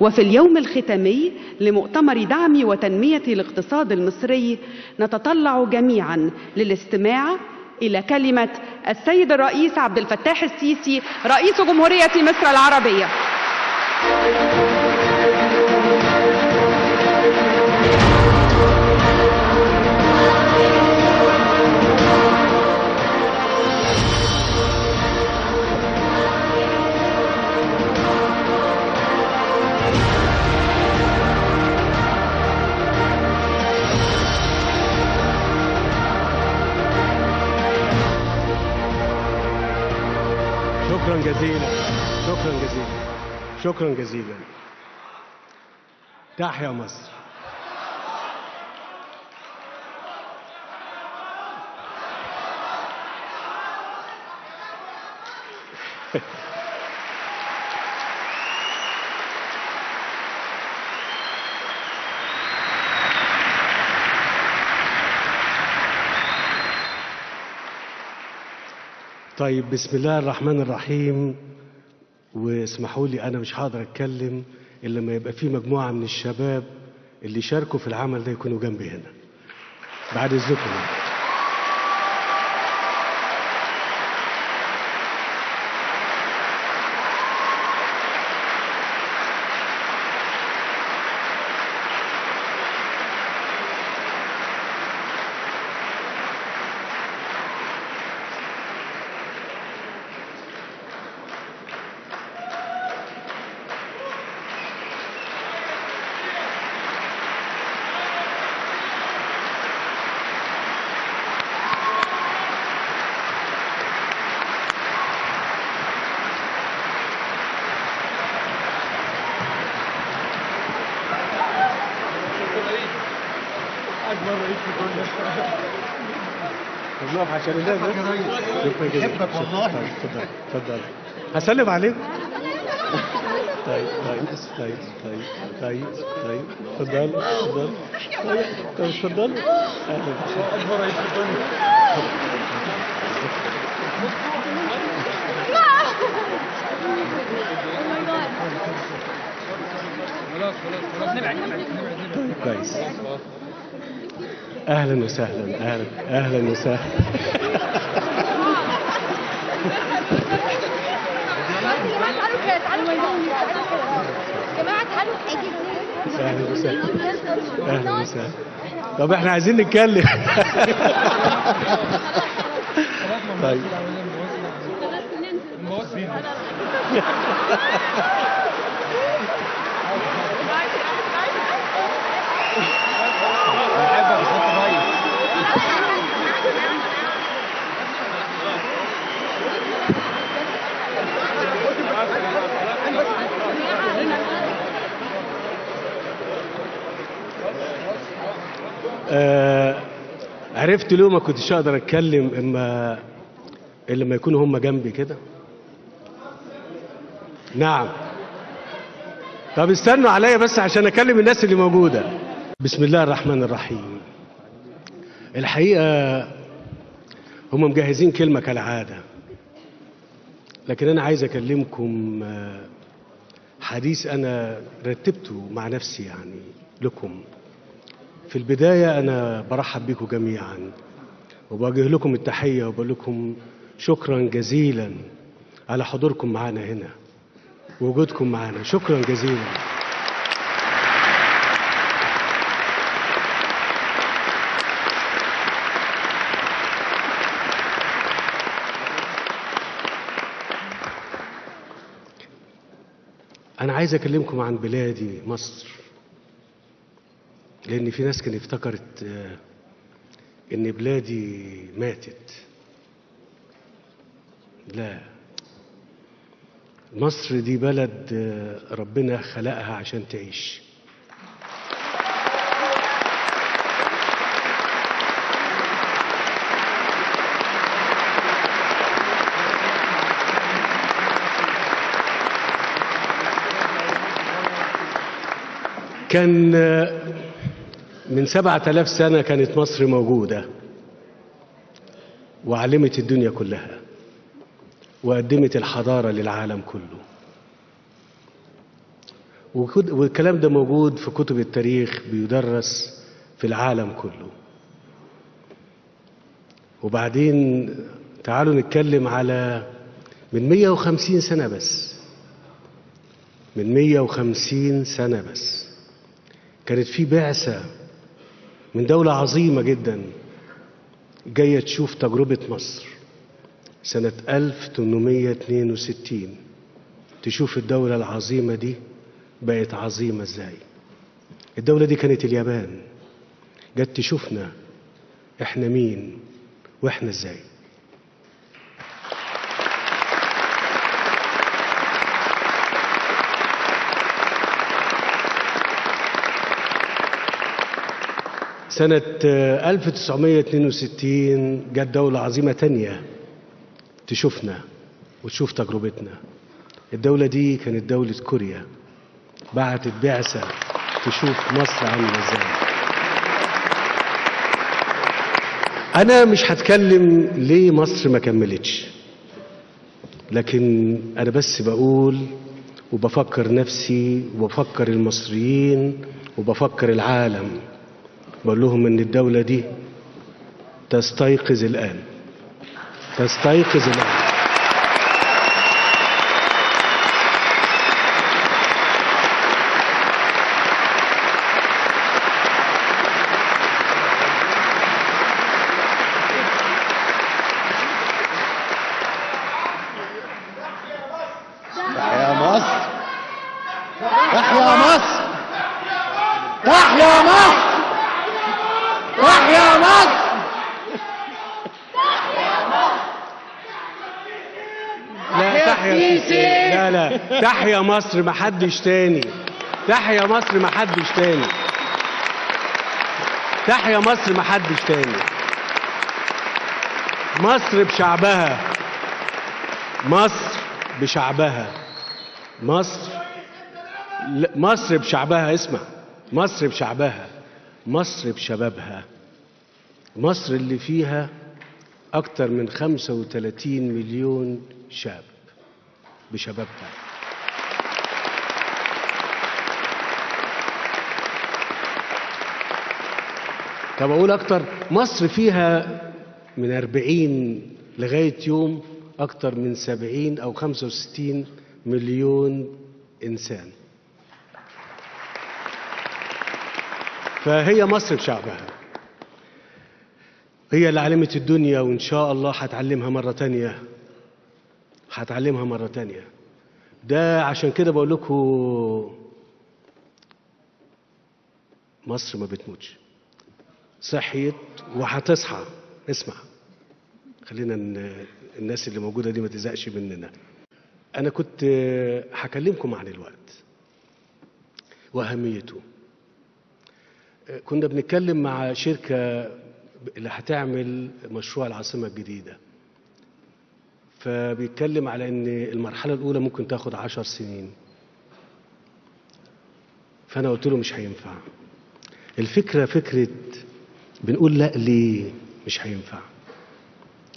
وفي اليوم الختامي لمؤتمر دعم وتنمية الاقتصاد المصري نتطلع جميعا للاستماع إلى كلمة السيد الرئيس عبد الفتاح السيسي رئيس جمهورية مصر العربية. شكرا جزيلا، شكرا جزيلا، شكرا جزيلا. تحيا مصر. طيب، بسم الله الرحمن الرحيم. واسمحوا لي، أنا مش هقدر أتكلم إلا لما يبقى في مجموعة من الشباب اللي شاركوا في العمل ده يكونوا جنبي هنا، بعد إذنكم. والله عشان الناس بحبك والله. اتفضل اتفضل، هسلم عليك. طيب طيب طيب طيب طيب طيب، اتفضل اتفضل. طيب اتفضل. اهلا اكبر رئيس في الدنيا. خلاص نبعد. طيب كويس. اهلا وسهلا، اهلا وسهلا. اهلا وسهلا، اهلا وسهلا. طب احنا عايزين نتكلم. طيب عرفت ليه ما كنتش اقدر اتكلم الا لما يكونوا هم جنبي كده. نعم. طب استنوا عليا بس عشان اكلم الناس اللي موجوده. بسم الله الرحمن الرحيم. الحقيقه هم مجهزين كلمه كالعاده، لكن انا عايز اكلمكم حديث انا رتبته مع نفسي يعني لكم. في البداية أنا برحب بكم جميعا وبوجه لكم التحية وبقول لكم شكرا جزيلا على حضوركم معنا هنا ووجودكم معنا. شكرا جزيلا. أنا عايز أكلمكم عن بلادي مصر، لأن في ناس كانت افتكرت إن بلادي ماتت. لا، مصر دي بلد ربنا خلقها عشان تعيش. كان من 7000 سنة كانت مصر موجودة وعلمت الدنيا كلها وقدمت الحضارة للعالم كله. والكلام ده موجود في كتب التاريخ، بيدرس في العالم كله. وبعدين تعالوا نتكلم على من 150 سنة بس، من 150 سنة بس كانت في بعثة من دولة عظيمة جدا جاية تشوف تجربة مصر سنة 1862، تشوف الدولة العظيمة دي بقت عظيمة ازاي. الدولة دي كانت اليابان، جت تشوفنا احنا مين واحنا ازاي. سنة 1962 جت دولة عظيمة تانية تشوفنا وتشوف تجربتنا. الدولة دي كانت دولة كوريا، بعتت بعثة تشوف مصر عاملة ازاي. أنا مش هتكلم ليه مصر ما كملتش، لكن أنا بس بقول وبفكر نفسي وبفكر المصريين وبفكر العالم، بقول لهم إن الدولة دي تستيقظ الآن، تستيقظ الآن. تحيا مصر، تحيا مصر، تحيا مصر، تحيا مصر. لا تحيا، لا تحيا مصر محدش تاني، تحيا مصر محدش تاني، تحيا مصر محدش تاني. مصر بشعبها، مصر بشعبها، مصر بشعبها، اسمع، مصر بشعبها، مصر بشبابها، مصر اللي فيها أكتر من 35 مليون شاب بشبابها. طب أقول أكتر، مصر فيها من 40 لغاية يوم أكتر من 70 أو 65 مليون إنسان. فهي مصر بشعبها، هي اللي علمت الدنيا، وإن شاء الله هتعلمها مرة تانية، هتعلمها مرة تانية. ده عشان كده بقول لكم مصر ما بتموتش، صحيت وهتصحى. اسمع، خلينا الناس اللي موجودة دي ما تزهقش مننا. أنا كنت هكلمكم عن الوقت وأهميته. كنا بنتكلم مع شركة اللي هتعمل مشروع العاصمة الجديدة، فبيتكلم على ان المرحلة الأولى ممكن تاخد 10 سنين. فأنا قلت له مش هينفع. الفكرة فكرة بنقول لا ليه مش هينفع.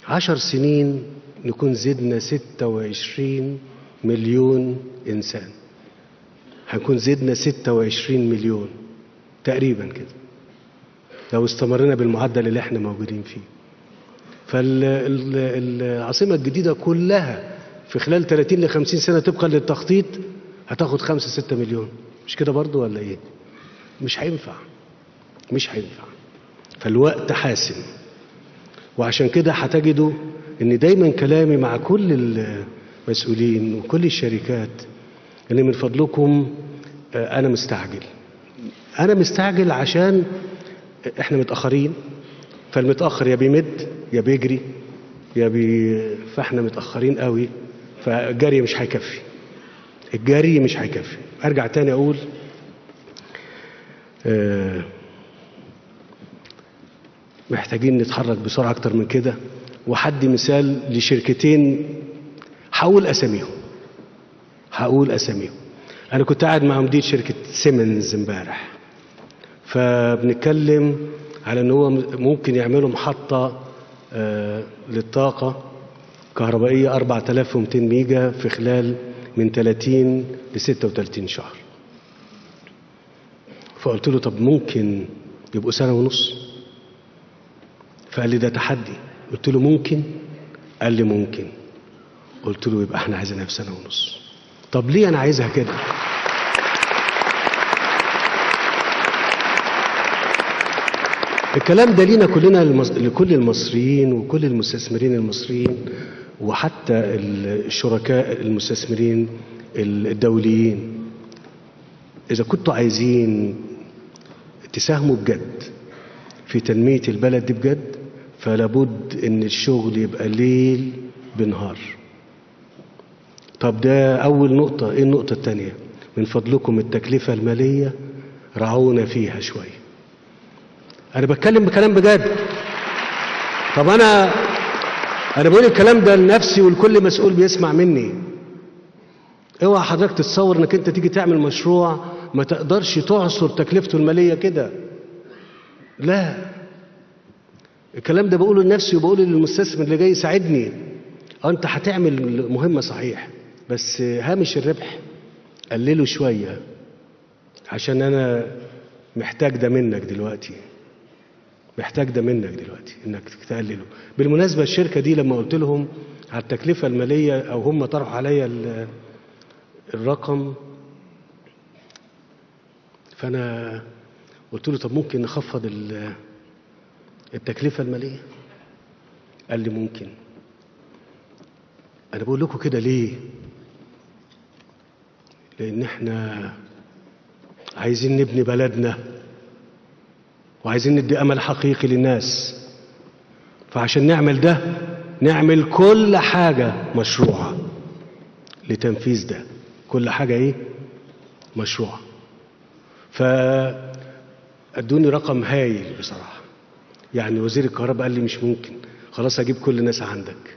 10 سنين نكون زدنا 26 مليون إنسان، هنكون زدنا 26 مليون تقريبا كده لو استمرنا بالمعدل اللي احنا موجودين فيه. فالعاصمة الجديدة كلها في خلال 30 ل 50 سنة طبقا للتخطيط هتاخد 5-6 مليون. مش كده برضو ولا ايه؟ مش هينفع، مش هينفع. فالوقت حاسم، وعشان كده هتجدوا ان دايما كلامي مع كل المسؤولين وكل الشركات ان من فضلكم انا مستعجل، انا مستعجل عشان احنا متأخرين. فالمتأخر يا بيمد يا بيجري فاحنا متأخرين قوي، فالجري مش هيكفي، الجري مش هيكفي. ارجع تاني اقول محتاجين نتحرك بسرعة اكتر من كده. وحدي مثال لشركتين هقول اساميهم. انا كنت قاعد مع مدير شركة سيمنز امبارح، فبنتكلم على ان هو ممكن يعملوا محطة للطاقة كهربائية 4200 ميجا في خلال من 30 ل 36 شهر. فقلت له طب ممكن يبقوا سنة ونص؟ فقال لي ده تحدي. قلت له ممكن؟ قال لي ممكن. قلت له يبقى احنا عايزينها في سنة ونص. طب ليه انا عايزها كده؟ الكلام ده لينا كلنا، لكل المصريين وكل المستثمرين المصريين وحتى الشركاء المستثمرين الدوليين. إذا كنتوا عايزين تساهموا بجد في تنمية البلد دي بجد، فلابد إن الشغل يبقى ليل بنهار. طب ده أول نقطة. إيه النقطة التانية؟ من فضلكم التكلفة المالية رعونا فيها شوية. أنا بتكلم بكلام بجد. طب أنا بقول الكلام ده لنفسي ولكل مسؤول بيسمع مني. اوعى حضرتك تتصور انك انت تيجي تعمل مشروع ما تقدرش تعصر تكلفته المالية كده. لا، الكلام ده بقوله لنفسي وبقوله للمستثمر اللي جاي يساعدني. انت هتعمل مهمة صحيح، بس هامش الربح قلله شوية، عشان انا محتاج ده منك دلوقتي. محتاج ده منك دلوقتي انك تقلله. بالمناسبة الشركة دي لما قلت لهم على التكلفة المالية او هم طرحوا عليا الرقم، فانا قلت له طب ممكن نخفض التكلفة المالية؟ قال لي ممكن. انا بقول لكم كده ليه؟ لان احنا عايزين نبني بلدنا وعايزين ندي امل حقيقي للناس. فعشان نعمل ده نعمل كل حاجة مشروعة لتنفيذ ده. كل حاجة ايه؟ مشروعة. فادوني رقم هايل بصراحة. يعني وزير الكهرباء قال لي مش ممكن، خلاص اجيب كل الناس عندك.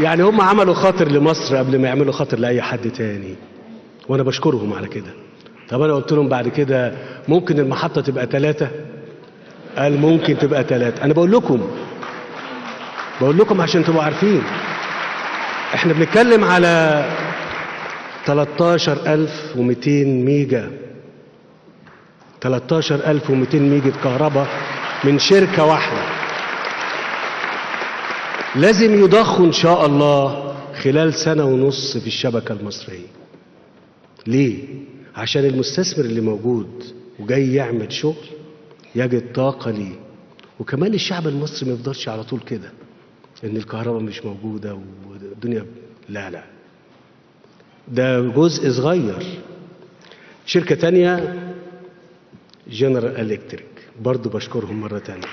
يعني هم عملوا خاطر لمصر قبل ما يعملوا خاطر لأي حد تاني، وأنا بشكرهم على كده. طب أنا قلت لهم بعد كده ممكن المحطة تبقى 3؟ قال ممكن تبقى 3. أنا بقول لكم عشان تبقوا عارفين. إحنا بنتكلم على 13200 ميجا. 13200 ميجا كهرباء من شركة واحدة. لازم يضخوا إن شاء الله خلال سنة ونص في الشبكة المصرية. ليه؟ عشان المستثمر اللي موجود وجاي يعمل شغل يجد طاقة ليه. وكمان الشعب المصري ما يفضلش على طول كده إن الكهرباء مش موجودة والدنيا. لا لا، ده جزء صغير. شركة تانية جنرال إلكتريك برضو بشكرهم مرة تانية.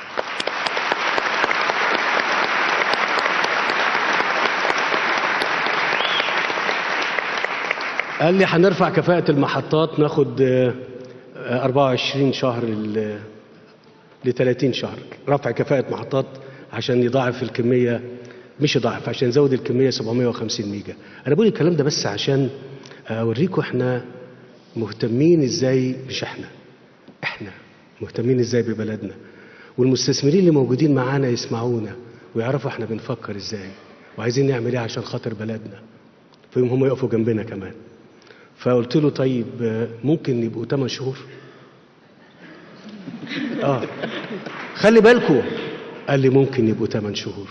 قال لي هنرفع كفاءة المحطات، ناخد 24 شهر ل 30 شهر رفع كفاءة محطات عشان يضاعف الكمية، مش يضاعف، عشان يزود الكمية 750 ميجا. أنا بقول الكلام ده بس عشان أوريكم إحنا مهتمين إزاي. مش إحنا مهتمين إزاي ببلدنا، والمستثمرين اللي موجودين معانا يسمعونا ويعرفوا إحنا بنفكر إزاي وعايزين نعمل إيه عشان خاطر بلدنا. فيهم هم يقفوا جنبنا كمان. فقلت له طيب ممكن يبقوا 8 شهور؟ خلي بالكم. قال لي ممكن يبقوا 8 شهور.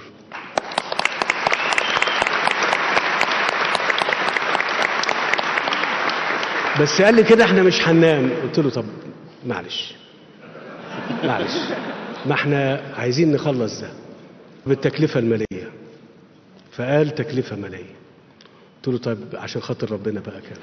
بس قال لي كده احنا مش هننام. قلت له طب معلش ما احنا عايزين نخلص ده بالتكلفة المالية. فقال تكلفة مالية. قلت له طيب عشان خاطر ربنا بقى كده.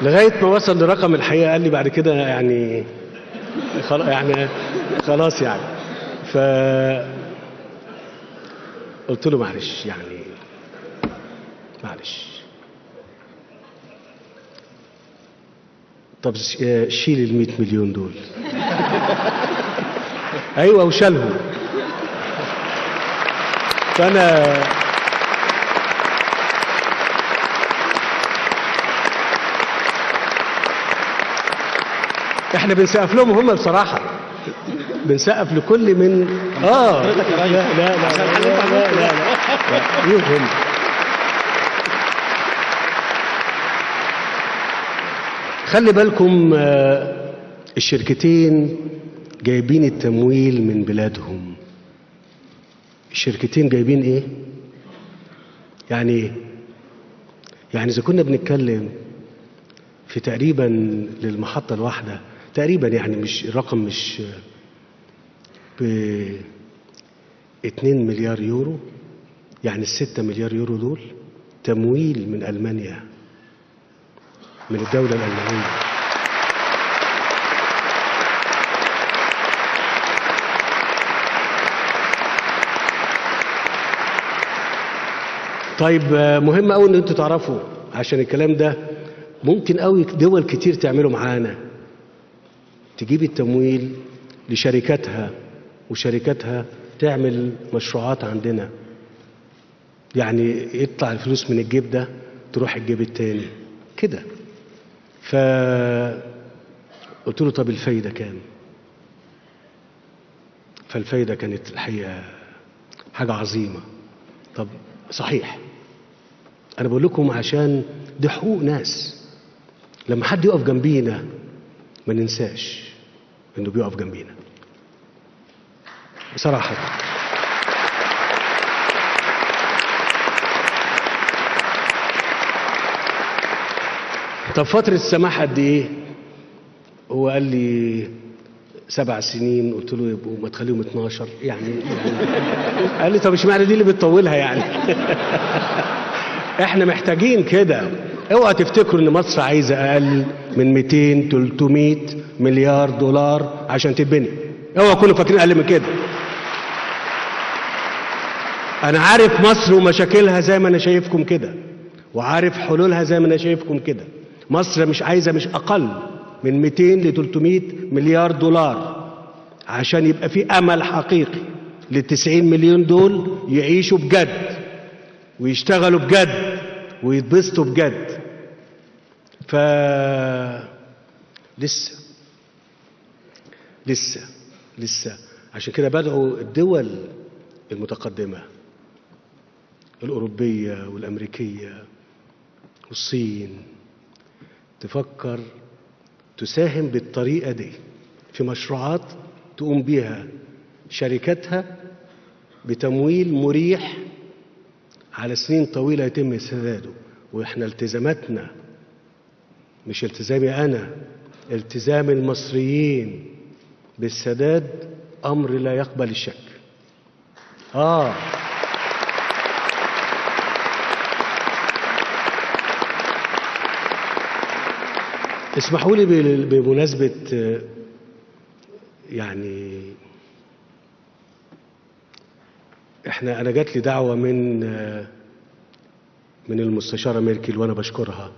لغاية ما وصل لرقم الحقيقة. قال لي بعد كده يعني خلاص يعني. ف قلت له معلش طب شيل ال 100 مليون دول. ايوه وشالهم. فانا احنا بنسقف لهم هم بصراحه، بنسقف لكل من لا لا لا لا لا لا يهم. خلي بالكم الشركتين جايبين التمويل من بلادهم. الشركتين جايبين ايه؟ يعني ايه؟ يعني اذا كنا بنتكلم في تقريبا للمحطة الواحدة تقريبا، يعني مش الرقم مش ب 2 مليار يورو، يعني ال6 مليار يورو دول تمويل من ألمانيا، من الدولة الألمانية. طيب مهم قوي ان انتوا تعرفوا، عشان الكلام ده ممكن قوي دول كتير تعملوا معانا، تجيب التمويل لشركاتها وشركاتها تعمل مشروعات عندنا، يعني يطلع الفلوس من الجيب ده تروح الجيب التاني كده. فقلت له طب الفايدة كام؟ فالفايدة كانت الحقيقة حاجة عظيمة. طب صحيح أنا بقول لكم عشان دي حقوق ناس، لما حد يقف جنبينا ما ننساش إنه بيقف جنبينا بصراحة. طب فترة السماح قد إيه؟ هو قال لي 7 سنين. قلت له يبقوا ما تخليهم 12 يعني. قال لي طب اشمعنى دي اللي بتطولها يعني؟ احنا محتاجين كده. اوعى تفتكروا ان مصر عايزه اقل من 200 300 مليار دولار عشان تتبني. اوعى تكونوا فاكرين اقل من كده. انا عارف مصر ومشاكلها زي ما انا شايفكم كده، وعارف حلولها زي ما انا شايفكم كده. مصر مش عايزه مش اقل من 200 ل 300 مليار دولار عشان يبقى في امل حقيقي لل90 مليون دول يعيشوا بجد ويشتغلوا بجد ويتبسطوا بجد. ف لسه عشان كده بدعوا الدول المتقدمة الأوروبية والأمريكية والصين تفكر تساهم بالطريقة دي في مشروعات تقوم بيها شركاتها بتمويل مريح على سنين طويلة يتم سداده. وإحنا التزاماتنا مش التزامي أنا، التزام المصريين بالسداد أمر لا يقبل الشك. اسمحوا لي بمناسبة يعني انا جات لي دعوة من المستشارة ميركل وانا بشكرها،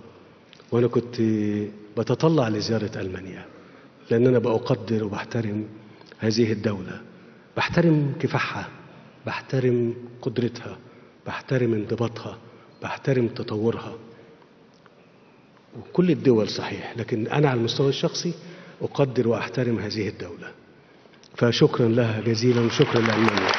وانا كنت بتطلع لزيارة ألمانيا لان انا بقدر وبحترم هذه الدولة، بحترم كفاحها، بحترم قدرتها، بحترم انضباطها، بحترم تطورها، وكل الدول صحيح، لكن أنا على المستوى الشخصي أقدر وأحترم هذه الدولة. فشكرا لها جزيلا وشكرا لألمانيا.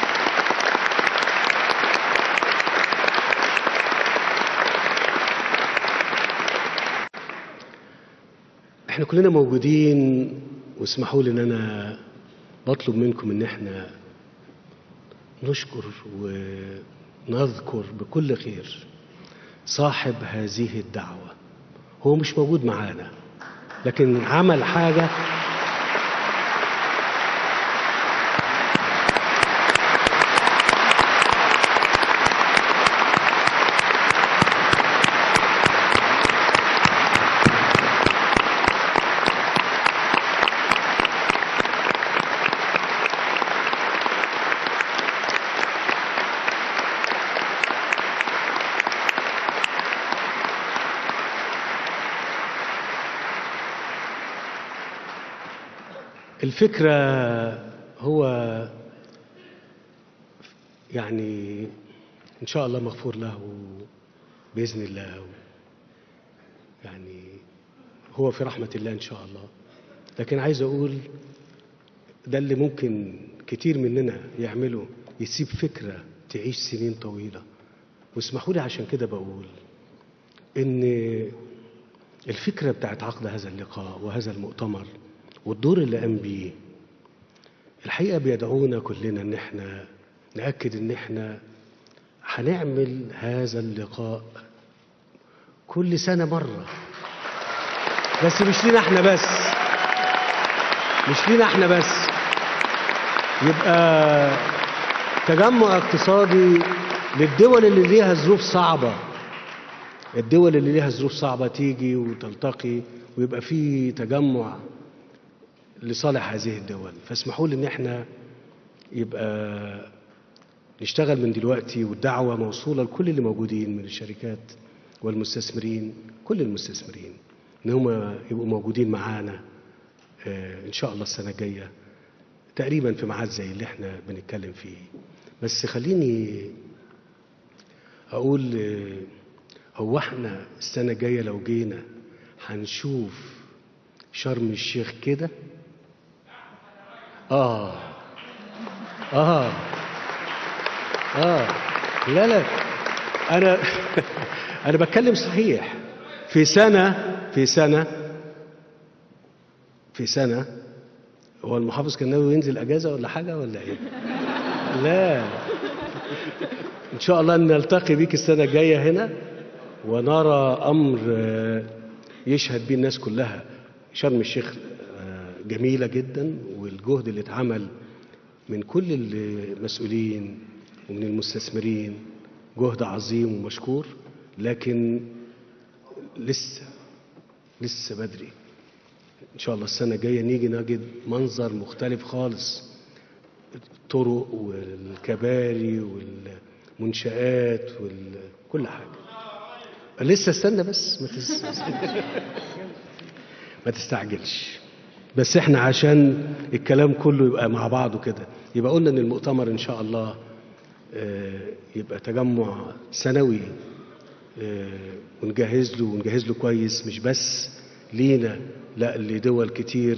احنا كلنا موجودين، واسمحوا لي ان انا بطلب منكم ان احنا نشكر ونذكر بكل خير صاحب هذه الدعوة. هو مش موجود معانا لكن عمل حاجة الفكرة هو يعني إن شاء الله مغفور له بإذن الله، يعني هو في رحمة الله إن شاء الله. لكن عايز أقول ده اللي ممكن كتير مننا يعمله، يسيب فكرة تعيش سنين طويلة. واسمحوا لي عشان كده بقول إن الفكرة بتاعت عقد هذا اللقاء وهذا المؤتمر والدور اللي قام بيه الحقيقة بيدعونا كلنا إن احنا نأكد إن احنا هنعمل هذا اللقاء كل سنة مرة، بس مش لينا احنا بس، مش لينا احنا بس، يبقى تجمع اقتصادي للدول اللي ليها ظروف صعبة. الدول اللي ليها ظروف صعبة تيجي وتلتقي ويبقى في تجمع لصالح هذه الدول. فاسمحوا لي ان احنا يبقى نشتغل من دلوقتي، والدعوة موصولة لكل اللي موجودين من الشركات والمستثمرين، كل المستثمرين ان هم يبقوا موجودين معانا ان شاء الله السنة الجاية تقريبا في ميعاد زي اللي احنا بنتكلم فيه. بس خليني اقول هو احنا السنة الجاية لو جينا هنشوف شرم الشيخ كده؟ لا لا، انا بتكلم صحيح. في سنة هو المحافظ كان ناوي ينزل اجازة ولا حاجة ولا ايه؟ لا، ان شاء الله نلتقي بيك السنة الجاية هنا ونرى امر يشهد به الناس كلها. شرم الشيخ جميلة جدا، والجهد اللي اتعمل من كل المسؤولين ومن المستثمرين جهد عظيم ومشكور، لكن لسه بدري. ان شاء الله السنة الجاية نيجي نجد منظر مختلف خالص، الطرق والكباري والمنشآت وكل حاجة. لسه استنى بس، ما تستعجلش. بس احنا عشان الكلام كله يبقى مع بعضه كده، يبقى قلنا ان المؤتمر ان شاء الله يبقى تجمع سنوي ونجهز له كويس، مش بس لينا، لا لدول كتير،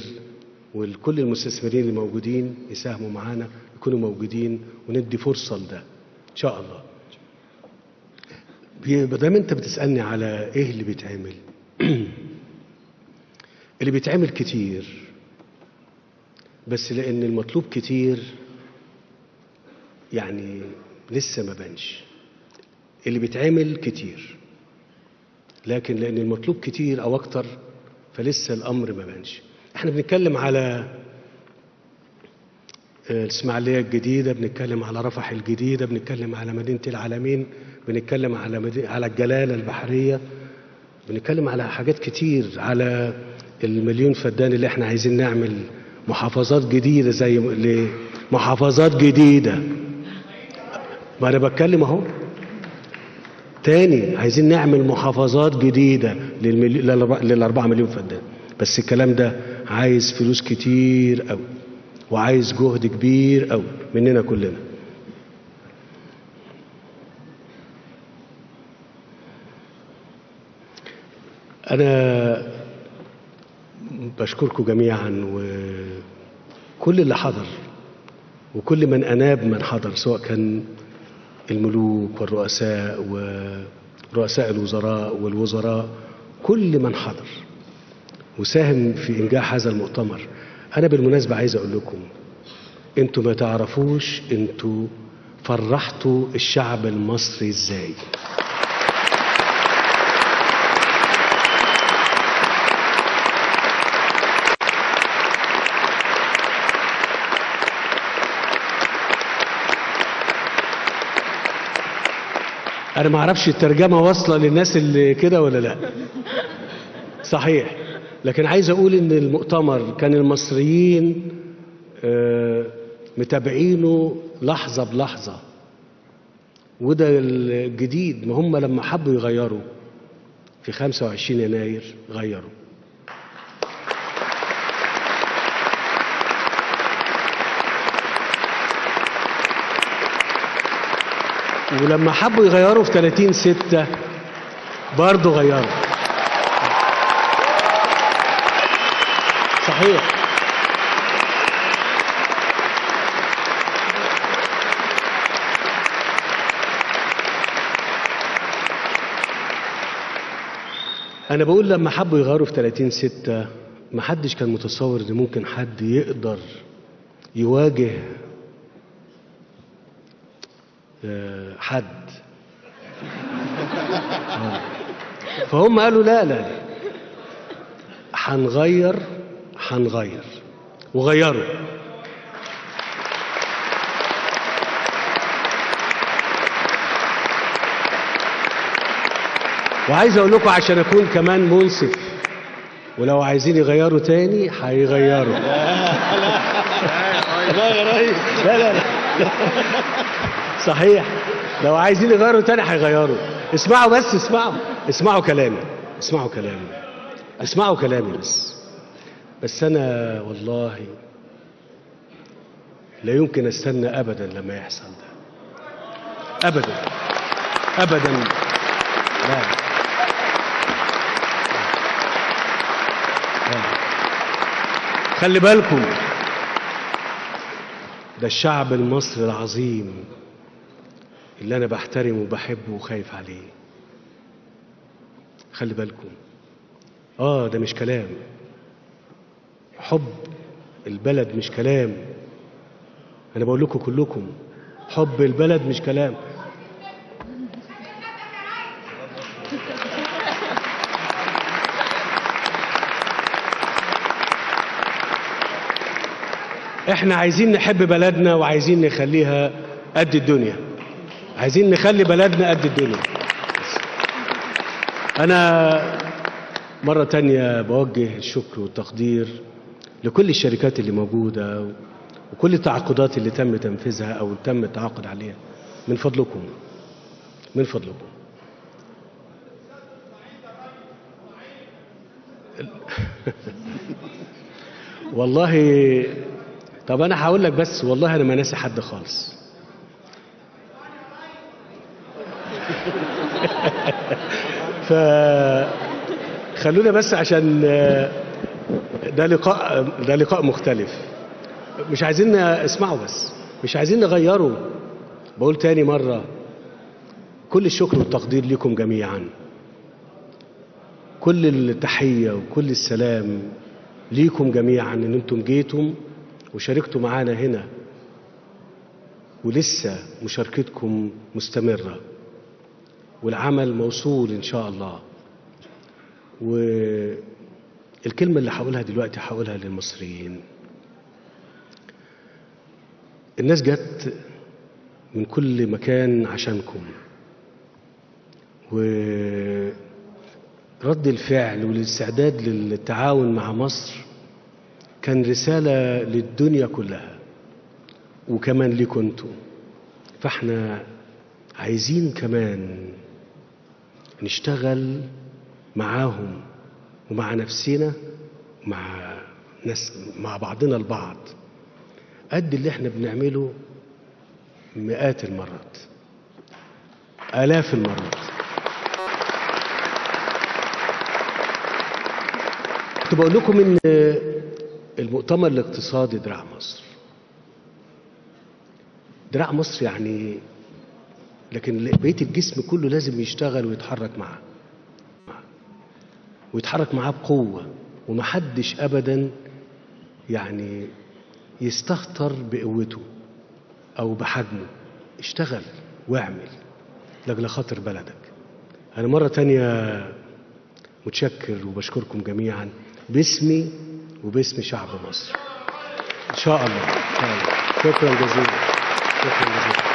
وكل المستثمرين اللي موجودين يساهموا معانا يكونوا موجودين، وندي فرصة لده ان شاء الله. بدل انت بتسألني على ايه اللي بيتعمل اللي بيتعمل كتير، بس لان المطلوب كتير يعني لسه ما بانش. اللي بيتعمل كتير، لكن لان المطلوب كتير او اكتر فلسه الامر ما بانش. احنا بنتكلم على الاسماعيليه الجديده، بنتكلم على رفح الجديده، بنتكلم على مدينه العالمين، بنتكلم على الجلاله البحريه، بنتكلم على حاجات كتير، على المليون فدان اللي احنا عايزين نعمل محافظات جديده، زي محافظات جديده. ما انا بتكلم اهو تاني، عايزين نعمل محافظات جديده لل4 مليون فدان. بس الكلام ده عايز فلوس كتير قوي، وعايز جهد كبير قوي مننا كلنا. أنا بشكركم جميعا، وكل اللي حضر وكل من أناب من حضر، سواء كان الملوك والرؤساء ورؤساء الوزراء والوزراء، كل من حضر وساهم في إنجاح هذا المؤتمر. أنا بالمناسبة عايز أقول لكم، أنتوا ما تعرفوش أنتوا فرحتوا الشعب المصري إزاي. أنا ما أعرفش الترجمة واصلة للناس اللي كده ولا لا، صحيح. لكن عايز أقول إن المؤتمر كان المصريين متابعينه لحظة بلحظة، وده الجديد. ما هم لما حبوا يغيروا في 25 يناير غيروا، ولما حبوا يغيروا في 30/6 برضه غيروا. صحيح. صحيح. أنا بقول لما حبوا يغيروا في 30/6 ما حدش كان متصور إن ممكن حد يقدر يواجه حد. فهم قالوا لا لا لا، هنغير وغيروا. وعايز اقول لكم عشان اكون كمان منصف، ولو عايزين يغيروا تاني هيغيروا. لا يا ريس، لا لا لا. صحيح، لو عايزين يغيروا تاني هيغيروا. اسمعوا بس، اسمعوا كلامي، اسمعوا كلامي بس انا والله لا يمكن استنى ابدا لما يحصل ده، ابدا لا. خلي بالكم، ده الشعب المصري العظيم اللي انا بحترمه وبحبه وخايف عليه. خلي بالكم، ده مش كلام. حب البلد مش كلام. انا بقول لكم كلكم، حب البلد مش كلام. احنا عايزين نحب بلدنا وعايزين نخليها قد الدنيا، عايزين نخلي بلدنا قد الدنيا. انا مرة تانية بوجه الشكر والتقدير لكل الشركات اللي موجودة وكل التعاقدات اللي تم تنفيذها او تم التعاقد عليها. من فضلكم والله. طب انا هقول لك بس، والله انا ما ناسي حد خالص. فخلونا بس عشان ده لقاء مختلف. مش عايزين اسمعوا بس، مش عايزين نغيره. بقول تاني مرة، كل الشكر والتقدير لكم جميعا، كل التحية وكل السلام ليكم جميعا ان انتم جيتم وشاركتوا معانا هنا، ولسه مشاركتكم مستمرة والعمل موصول إن شاء الله. والكلمة اللي هقولها دلوقتي هقولها للمصريين. الناس جت من كل مكان عشانكم، ورد الفعل والاستعداد للتعاون مع مصر كان رسالة للدنيا كلها وكمان ليكم انتم. فاحنا عايزين كمان نشتغل معاهم ومع نفسنا مع بعضنا البعض قد اللي احنا بنعمله مئات المرات، آلاف المرات. كنت بقول لكم ان المؤتمر الاقتصادي دراع مصر يعني، لكن بقية الجسم كله لازم يشتغل ويتحرك معاه بقوة، ومحدش أبدا يعني يستهتر بقوته أو بحجمه. اشتغل واعمل لأجل خاطر بلدك. أنا مرة تانية متشكر وبشكركم جميعا باسمي وباسم شعب مصر. إن شاء الله. شكرا جزيلا. شكرا.